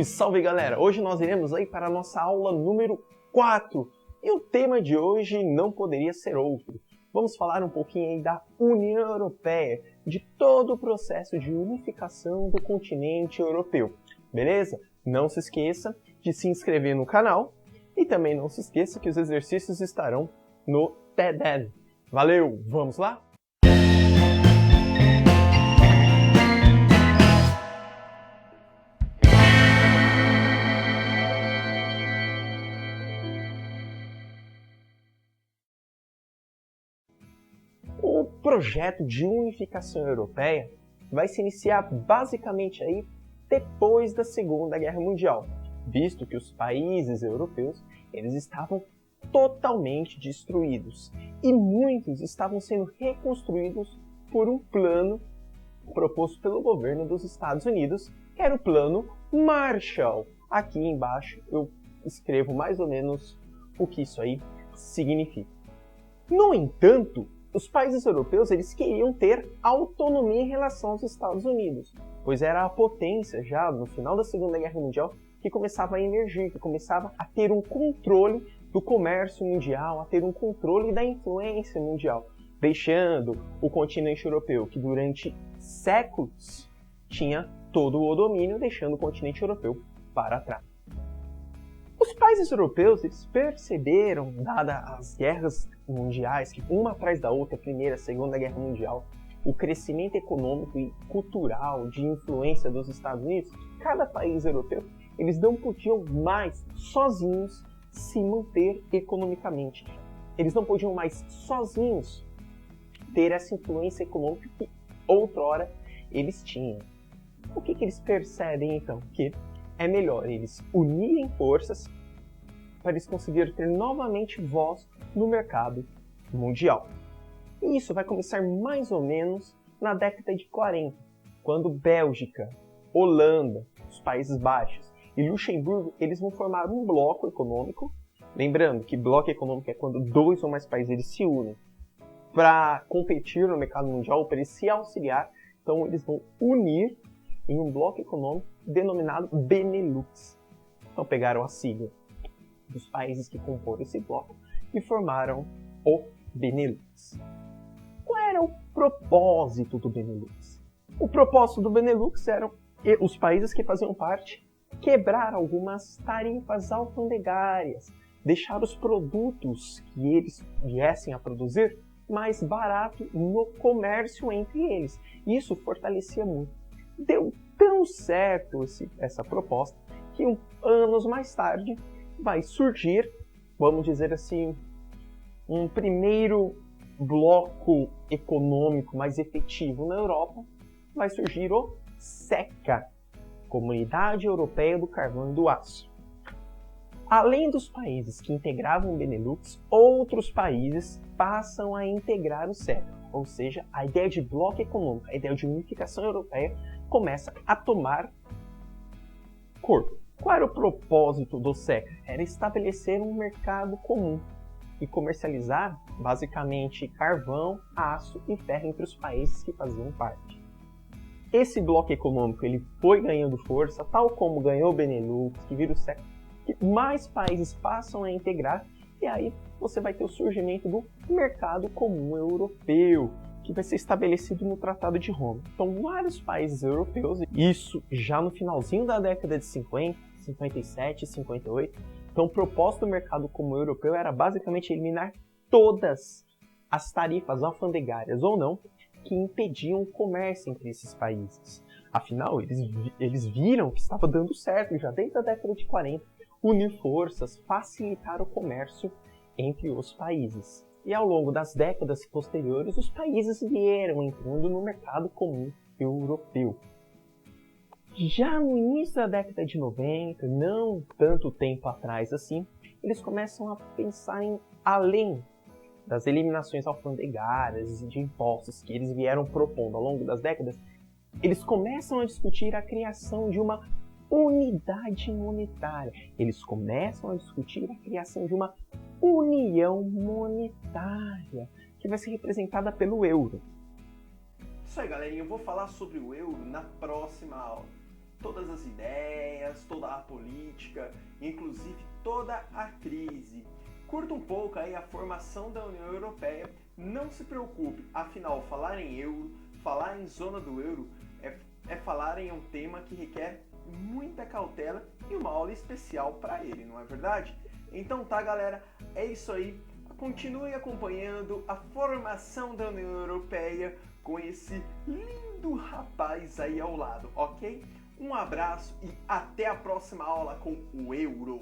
Salve, salve galera! Hoje nós iremos aí para a nossa aula número 4 e o tema de hoje não poderia ser outro. Vamos falar um pouquinho aí da União Europeia, de todo o processo de unificação do continente europeu, beleza? Não se esqueça de se inscrever no canal e também não se esqueça que os exercícios estarão no TED. Valeu, vamos lá? O projeto de unificação europeia vai se iniciar basicamente aí depois da Segunda Guerra Mundial, visto que os países europeus eles estavam totalmente destruídos e muitos estavam sendo reconstruídos por um plano proposto pelo governo dos Estados Unidos, que era o Plano Marshall. Aqui embaixo eu escrevo mais ou menos o que isso aí significa. No entanto, os países europeus eles queriam ter autonomia em relação aos Estados Unidos, pois era a potência já no final da Segunda Guerra Mundial que começava a emergir, que começava a ter um controle do comércio mundial, a ter um controle da influência mundial, deixando o continente europeu, que durante séculos tinha todo o domínio, deixando o continente europeu para trás. Os países europeus eles perceberam, dadas as guerras mundiais, que uma atrás da outra, a Primeira e a Segunda Guerra Mundial, o crescimento econômico e cultural de influência dos Estados Unidos, cada país europeu, eles não podiam mais sozinhos se manter economicamente. Eles não podiam mais sozinhos ter essa influência econômica que outrora eles tinham. O que eles percebem então? Que é melhor eles unirem forças para eles conseguirem ter novamente voz no mercado mundial. E isso vai começar mais ou menos na década de 40, quando Bélgica, Holanda, os Países Baixos e Luxemburgo eles vão formar um bloco econômico. Lembrando que bloco econômico é quando dois ou mais países eles se unem para competir no mercado mundial, para eles se auxiliar. Então eles vão unir em um bloco econômico denominado Benelux. Então pegaram a sigla dos países que comporam esse bloco e formaram o Benelux. Qual era o propósito do Benelux? O propósito do Benelux era os países que faziam parte quebrar algumas tarifas alfandegárias, deixar os produtos que eles viessem a produzir mais barato no comércio entre eles. Isso fortalecia muito. Deu tão certo essa proposta que anos mais tarde vai surgir, vamos dizer assim, um primeiro bloco econômico mais efetivo na Europa. Vai surgir o CECA, Comunidade Europeia do Carvão e do Aço. Além dos países que integravam o Benelux, outros países passam a integrar o CECA, ou seja, a ideia de bloco econômico, a ideia de unificação europeia começa a tomar corpo. Qual era o propósito do CECA? Era estabelecer um mercado comum e comercializar basicamente carvão, aço e ferro entre os países que faziam parte. Esse bloco econômico ele foi ganhando força, tal como ganhou o Benelux, que vira o CECA, que mais países passam a integrar, e aí você vai ter o surgimento do mercado comum europeu, que vai ser estabelecido no Tratado de Roma. Então, vários países europeus, isso já no finalzinho da década de 50, 57 e 58, então o propósito do mercado comum europeu era basicamente eliminar todas as tarifas alfandegárias ou não que impediam o comércio entre esses países. Afinal, eles viram que estava dando certo já desde a década de 40, unir forças, facilitar o comércio entre os países. E ao longo das décadas posteriores, os países vieram entrando no mercado comum europeu. Já no início da década de 90, não tanto tempo atrás assim, eles começam a pensar em além das eliminações alfandegárias e de impostos que eles vieram propondo ao longo das décadas, eles começam a discutir a criação de uma unidade monetária. Eles começam a discutir a criação de uma união monetária, que vai ser representada pelo euro. Isso aí, galerinha, eu vou falar sobre o euro na próxima aula. todas as ideias, toda a política, inclusive toda a crise. Curta um pouco aí a formação da União Europeia, não se preocupe, afinal falar em euro, falar em zona do euro é falar em um tema que requer muita cautela e uma aula especial para ele, não é verdade? Então tá, galera, é isso aí. Continue acompanhando a formação da União Europeia com esse lindo rapaz aí ao lado, ok? Um abraço e até a próxima aula com o euro.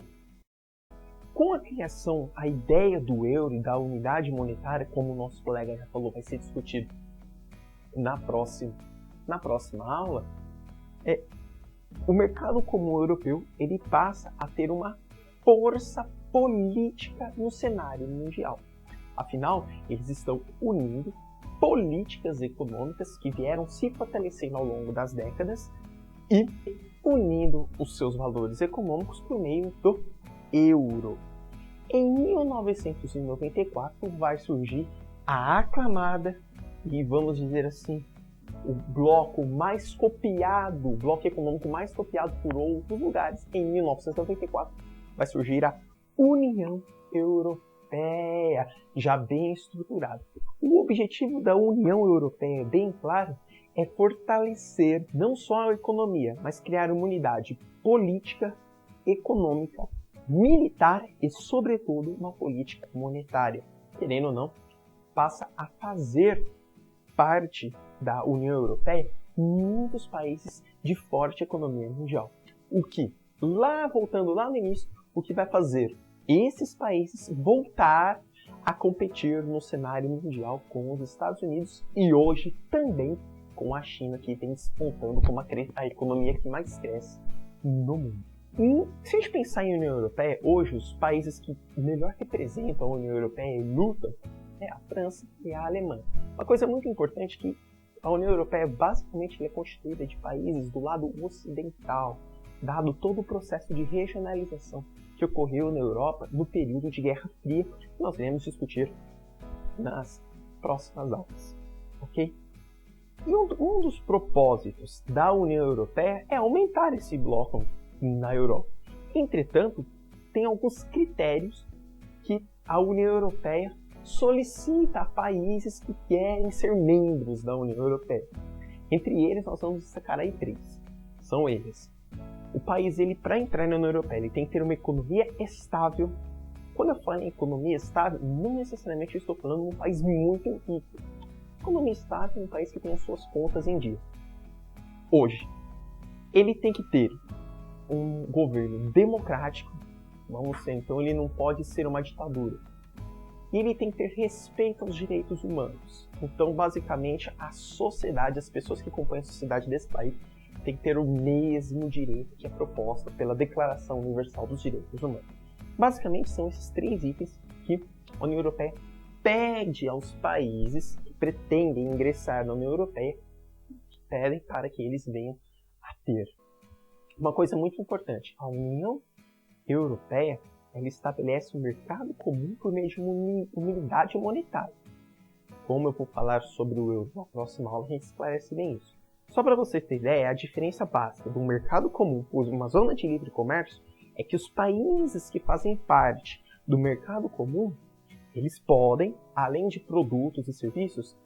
Com a criação, a ideia do euro e da unidade monetária, como o nosso colega já falou, vai ser discutido na próxima aula, o mercado comum europeu ele passa a ter uma força política no cenário mundial. Afinal, eles estão unindo políticas econômicas que vieram se fortalecendo ao longo das décadas e unindo os seus valores econômicos por meio do euro. Em 1994 vai surgir a aclamada e, vamos dizer assim, o bloco econômico mais copiado por outros lugares. Em 1994 vai surgir a União Europeia, já bem estruturada. O objetivo da União Europeia, bem claro, é fortalecer não só a economia, mas criar uma unidade política, econômica, militar e, sobretudo, uma política monetária. Querendo ou não, passa a fazer parte da União Europeia muitos países de forte economia mundial. O que, voltando lá no início, o que vai fazer esses países voltar a competir no cenário mundial com os Estados Unidos e hoje também com a China, que vem despontando como a economia que mais cresce no mundo. E se a gente pensar em União Europeia, hoje os países que melhor representam a União Europeia e lutam é a França e a Alemanha. Uma coisa muito importante é que a União Europeia basicamente é constituída de países do lado ocidental, dado todo o processo de regionalização que ocorreu na Europa no período de Guerra Fria, que nós iremos discutir nas próximas aulas, ok? E um dos propósitos da União Europeia é aumentar esse bloco na Europa. Entretanto, tem alguns critérios que a União Europeia solicita a países que querem ser membros da União Europeia. Entre eles, nós vamos destacar aí 3. São eles. O país, para entrar na União Europeia, ele tem que ter uma economia estável. Quando eu falo em economia estável, não necessariamente estou falando de um país muito rico. Economia estável é um país que tem as suas contas em dia. Hoje, ele tem que ter um governo democrático, então ele não pode ser uma ditadura. E ele tem que ter respeito aos direitos humanos. Então, basicamente, a sociedade, as pessoas que compõem a sociedade desse país, tem que ter o mesmo direito que é proposto pela Declaração Universal dos Direitos Humanos. Basicamente, são esses 3 itens que a União Europeia pede aos países que pretendem ingressar na União Europeia, pedem para que eles venham a ter. Uma coisa muito importante, a União Europeia ela estabelece um mercado comum por meio de uma unidade monetária. Como eu vou falar sobre o euro na próxima aula, a gente esclarece bem isso. Só para você ter ideia, a diferença básica do mercado comum por uma zona de livre comércio é que os países que fazem parte do mercado comum, eles podem, além de produtos e serviços,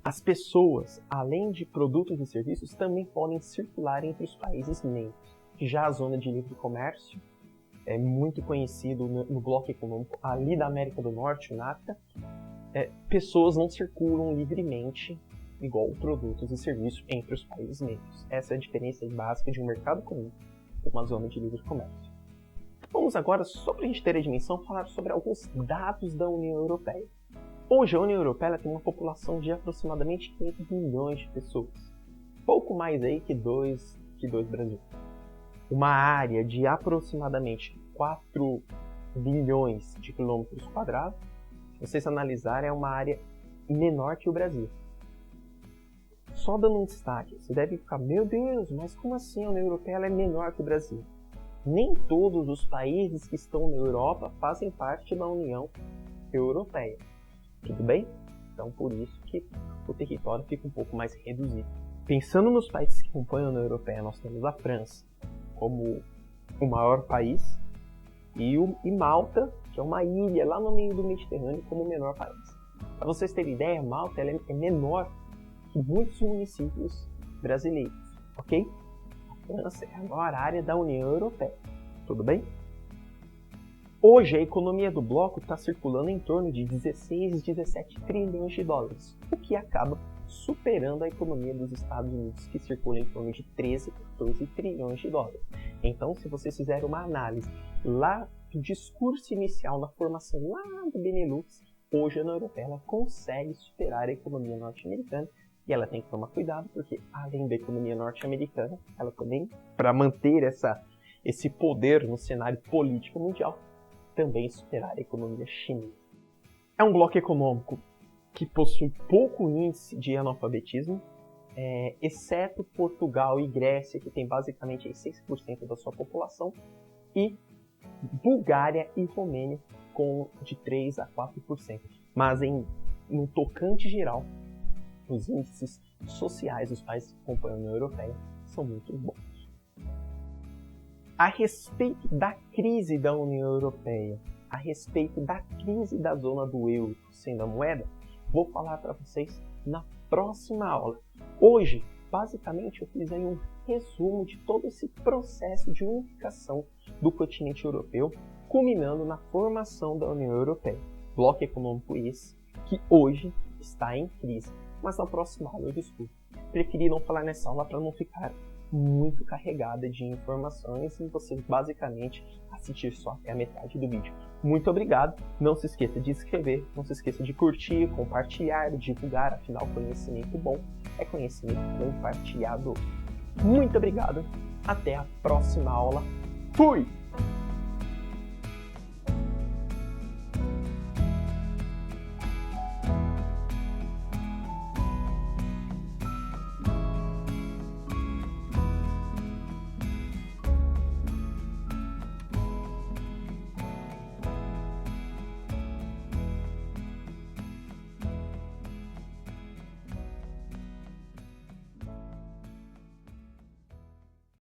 as pessoas, além de produtos e serviços, também podem circular entre os países membros. Já a zona de livre comércio é muito conhecido no bloco econômico ali da América do Norte, o NAFTA, pessoas não circulam livremente igual produtos e serviços entre os países membros. Essa é a diferença básica de um mercado comum com uma zona de livre comércio. Vamos agora, só para a gente ter a dimensão, falar sobre alguns dados da União Europeia. Hoje a União Europeia tem uma população de aproximadamente 500 milhões de pessoas. Pouco mais aí que dois Brasil. Uma área de aproximadamente 4 bilhões de quilômetros quadrados. Se vocês analisarem, é uma área menor que o Brasil. Só dando um destaque, você deve ficar, meu Deus, mas como assim a União Europeia ela é menor que o Brasil? Nem todos os países que estão na Europa fazem parte da União Europeia. Tudo bem? Então por isso que o território fica um pouco mais reduzido. Pensando nos países que compõem a União Europeia, nós temos a França como o maior país e Malta, que é uma ilha lá no meio do Mediterrâneo, como o menor país. Para vocês terem ideia, Malta ela é menor que muitos municípios brasileiros, ok? A França é a maior área da União Europeia, tudo bem? Hoje a economia do bloco está circulando em torno de 16, 17 trilhões de dólares, o que acaba superando a economia dos Estados Unidos, que circula em torno de 13, 14 trilhões de dólares. Então, se vocês fizerem uma análise lá do discurso inicial, na formação lá do Benelux, hoje a União Europeia ela consegue superar a economia norte-americana e ela tem que tomar cuidado, porque além da economia norte-americana, ela também, para manter esse poder no cenário político mundial, também superar a economia chinesa. É um bloco econômico que possui pouco índice de analfabetismo, exceto Portugal e Grécia, que tem basicamente 6% da sua população, e Bulgária e Romênia com de 3 a 4%. Mas no tocante geral, os índices sociais dos países que compõem a União Europeia são muito bons. A respeito da crise da União Europeia, a respeito da crise da zona do euro sendo a moeda, vou falar para vocês na próxima aula. Hoje, basicamente, eu fiz aí um resumo de todo esse processo de unificação do continente europeu, culminando na formação da União Europeia. Bloco econômico esse que hoje está em crise. Mas na próxima aula eu discuto. Preferi não falar nessa aula para não ficar muito carregada de informações e você basicamente assistir só até a metade do vídeo. Muito obrigado, não se esqueça de se inscrever, não se esqueça de curtir, compartilhar, divulgar, afinal conhecimento bom é conhecimento compartilhado. Muito obrigado, até a próxima aula, fui!